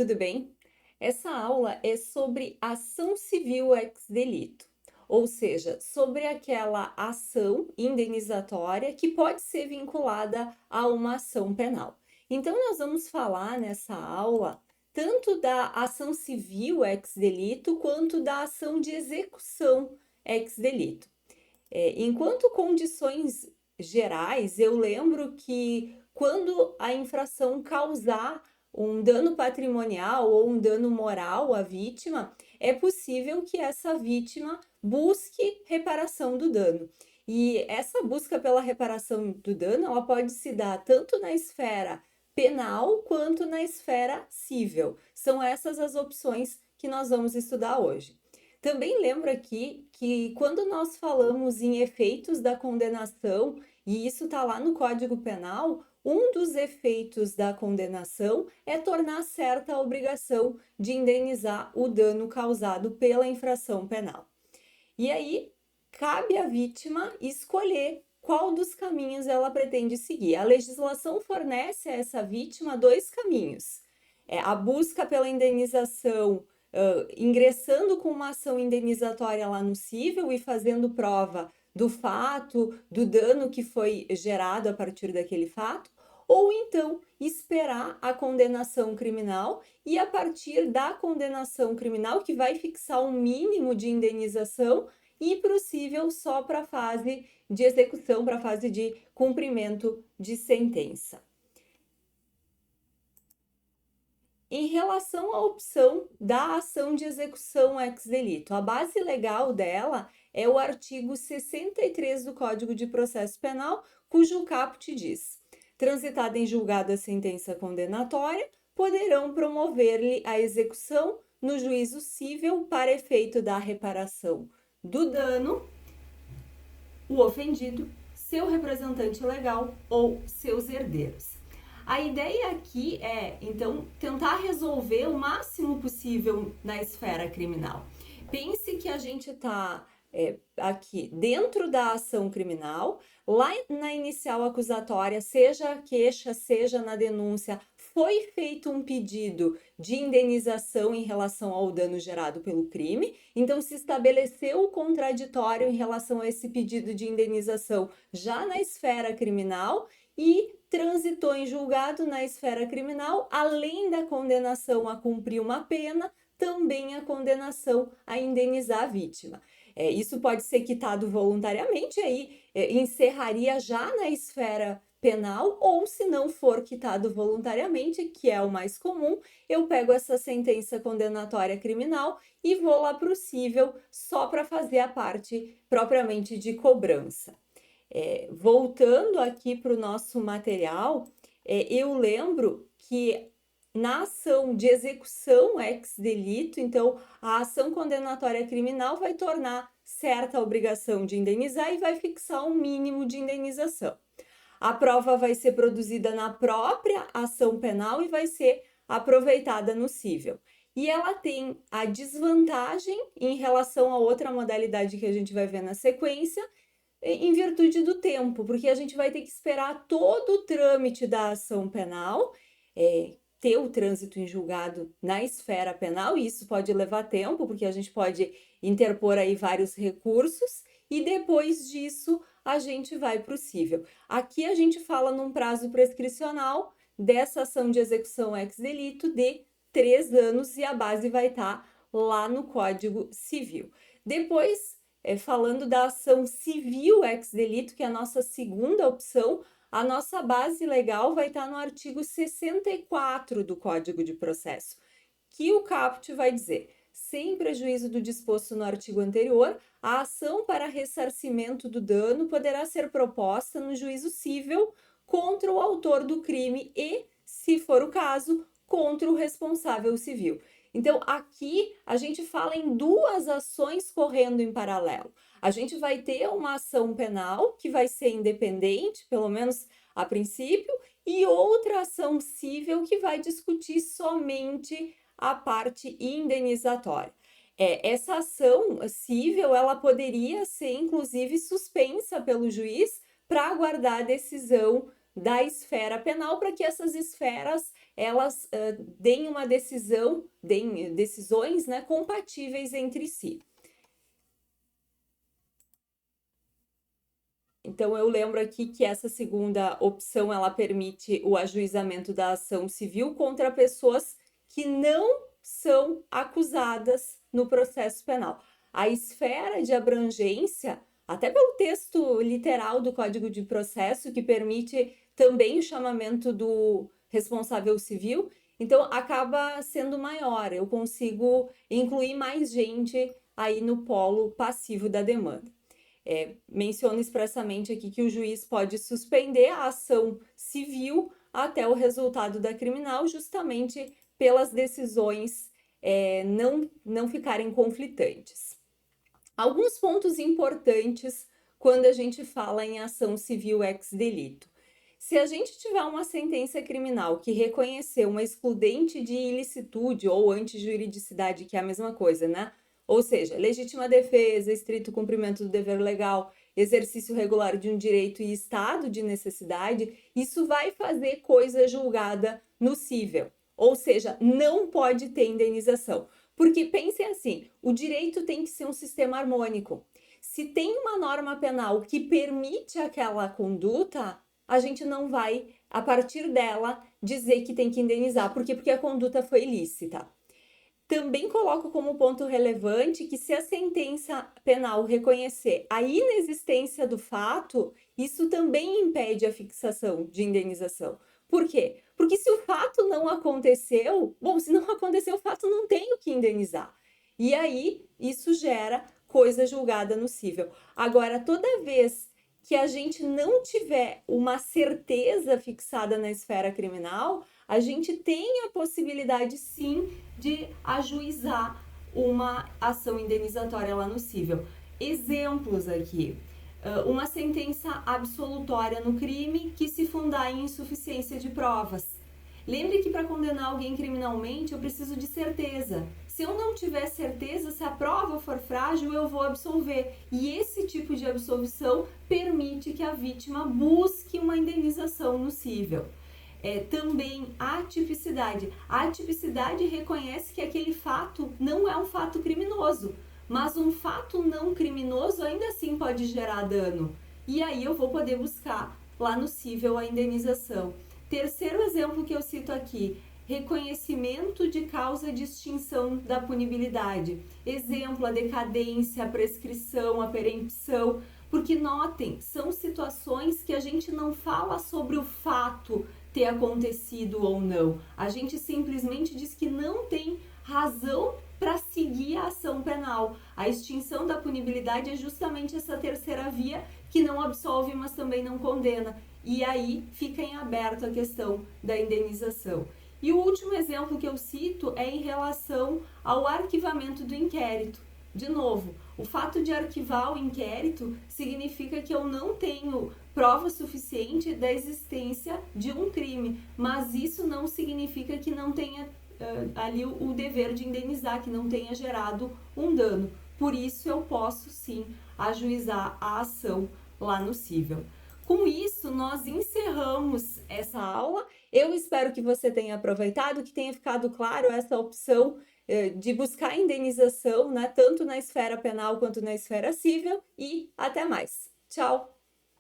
tudo bem? Essa aula é sobre ação civil ex delito, ou seja, sobre aquela ação indenizatória que pode ser vinculada a uma ação penal. Então, nós vamos falar nessa aula tanto da ação civil ex delito quanto da ação de execução ex delito. Enquanto condições gerais, eu lembro que quando a infração causar um dano patrimonial ou um dano moral à vítima, é possível que essa vítima busque reparação do dano. E essa busca pela reparação do dano, ela pode se dar tanto na esfera penal quanto na esfera civil. São essas as opções que nós vamos estudar hoje. Também lembro aqui que quando nós falamos em efeitos da condenação, e isso está lá no Código Penal, um dos efeitos da condenação é tornar certa a obrigação de indenizar o dano causado pela infração penal. E aí, cabe à vítima escolher qual dos caminhos ela pretende seguir. A legislação fornece a essa vítima dois caminhos: a busca pela indenização ingressando com uma ação indenizatória lá no cível e fazendo prova do fato, do dano que foi gerado a partir daquele fato, ou então esperar a condenação criminal e a partir da condenação criminal, que vai fixar um mínimo de indenização, ir para o cível só para a fase de execução, para a fase de cumprimento de sentença. Em relação à opção da ação de execução ex delito, a base legal dela é o artigo 63 do Código de Processo Penal, cujo caput diz: transitada em julgado a sentença condenatória, poderão promover-lhe a execução no juízo cível para efeito da reparação do dano o ofendido, seu representante legal ou seus herdeiros. A ideia aqui é, então, tentar resolver o máximo possível na esfera criminal. Pense que a gente está aqui dentro da ação criminal, lá na inicial acusatória, seja a queixa, seja na denúncia, foi feito um pedido de indenização em relação ao dano gerado pelo crime, então se estabeleceu o contraditório em relação a esse pedido de indenização já na esfera criminal e transitou em julgado na esfera criminal, além da condenação a cumprir uma pena, também a condenação a indenizar a vítima. Isso pode ser quitado voluntariamente, aí encerraria já na esfera penal, ou se não for quitado voluntariamente, que é o mais comum, eu pego essa sentença condenatória criminal e vou lá para o cível só para fazer a parte propriamente de cobrança. Voltando aqui para o nosso material, eu lembro que na ação de execução ex delito, então a ação condenatória criminal vai tornar certa a obrigação de indenizar e vai fixar um mínimo de indenização. A prova vai ser produzida na própria ação penal e vai ser aproveitada no cível. E ela tem a desvantagem em relação a outra modalidade que a gente vai ver na sequência, em virtude do tempo, porque a gente vai ter que esperar todo o trâmite da ação penal, ter o trânsito em julgado na esfera penal, e isso pode levar tempo, porque a gente pode interpor aí vários recursos, e depois disso a gente vai para o cível. Aqui a gente fala num prazo prescricional dessa ação de execução ex delito de 3 anos, e a base vai estar lá no Código Civil. Depois, falando da ação civil ex delito, que é a nossa segunda opção, a nossa base legal vai estar no artigo 64 do Código de Processo, que o caput vai dizer: sem prejuízo do disposto no artigo anterior, a ação para ressarcimento do dano poderá ser proposta no juízo cível contra o autor do crime e, se for o caso, contra o responsável civil. Então, aqui a gente fala em duas ações correndo em paralelo. A gente vai ter uma ação penal que vai ser independente, pelo menos a princípio, e outra ação cível que vai discutir somente a parte indenizatória. Essa ação cível, ela poderia ser, inclusive, suspensa pelo juiz para aguardar a decisão da esfera penal, para que essas esferas elas deem uma decisão, deem decisões, né, compatíveis entre si. Então, eu lembro aqui que essa segunda opção, ela permite o ajuizamento da ação civil contra pessoas que não são acusadas no processo penal. A esfera de abrangência, até pelo texto literal do Código de Processo, que permite também o chamamento do responsável civil, então acaba sendo maior, eu consigo incluir mais gente aí no polo passivo da demanda. Menciona expressamente aqui que o juiz pode suspender a ação civil até o resultado da criminal, justamente pelas decisões não ficarem conflitantes. Alguns pontos importantes quando a gente fala em ação civil ex delito. Se a gente tiver uma sentença criminal que reconheceu uma excludente de ilicitude ou antijuridicidade, que é a mesma coisa, né? Ou seja, legítima defesa, estrito cumprimento do dever legal, exercício regular de um direito e estado de necessidade, isso vai fazer coisa julgada no cível. Ou seja, não pode ter indenização. Porque pensem assim, o direito tem que ser um sistema harmônico. Se tem uma norma penal que permite aquela conduta, a gente não vai, a partir dela, dizer que tem que indenizar. Por quê? Porque a conduta foi ilícita. Também coloco como ponto relevante que se a sentença penal reconhecer a inexistência do fato, isso também impede a fixação de indenização. Por quê? Porque se o fato não aconteceu, bom, se não aconteceu o fato, não tem o que indenizar. E aí, isso gera coisa julgada no cível. Agora, toda vez que a gente não tiver uma certeza fixada na esfera criminal, a gente tem a possibilidade, sim, de ajuizar uma ação indenizatória lá no cível. Exemplos aqui. Uma sentença absolutória no crime que se fundar em insuficiência de provas. Lembre que para condenar alguém criminalmente eu preciso de certeza. Se eu não tiver certeza, se a prova for frágil, eu vou absolver. E esse tipo de absolvição permite que a vítima busque uma indenização no cível. Também a tipicidade. A tipicidade reconhece que aquele fato não é um fato criminoso, mas um fato não criminoso ainda assim pode gerar dano. E aí eu vou poder buscar lá no cível a indenização. Terceiro exemplo que eu cito aqui, reconhecimento de causa de extinção da punibilidade. Exemplo, a decadência, a prescrição, a perempção. Porque notem, são situações que a gente não fala sobre o fato ter acontecido ou não. A gente simplesmente diz que não tem razão para seguir a ação penal. A extinção da punibilidade é justamente essa terceira via que não absolve, mas também não condena. E aí fica em aberto a questão da indenização. E o último exemplo que eu cito é em relação ao arquivamento do inquérito. De novo, o fato de arquivar o inquérito significa que eu não tenho prova suficiente da existência de um crime, mas isso não significa que não tenha ali o dever de indenizar, que não tenha gerado um dano. Por isso eu posso sim ajuizar a ação lá no cível. Com isso, nós encerramos essa aula. Eu espero que você tenha aproveitado, que tenha ficado claro essa opção de buscar indenização, né, tanto na esfera penal quanto na esfera civil, e até mais. Tchau!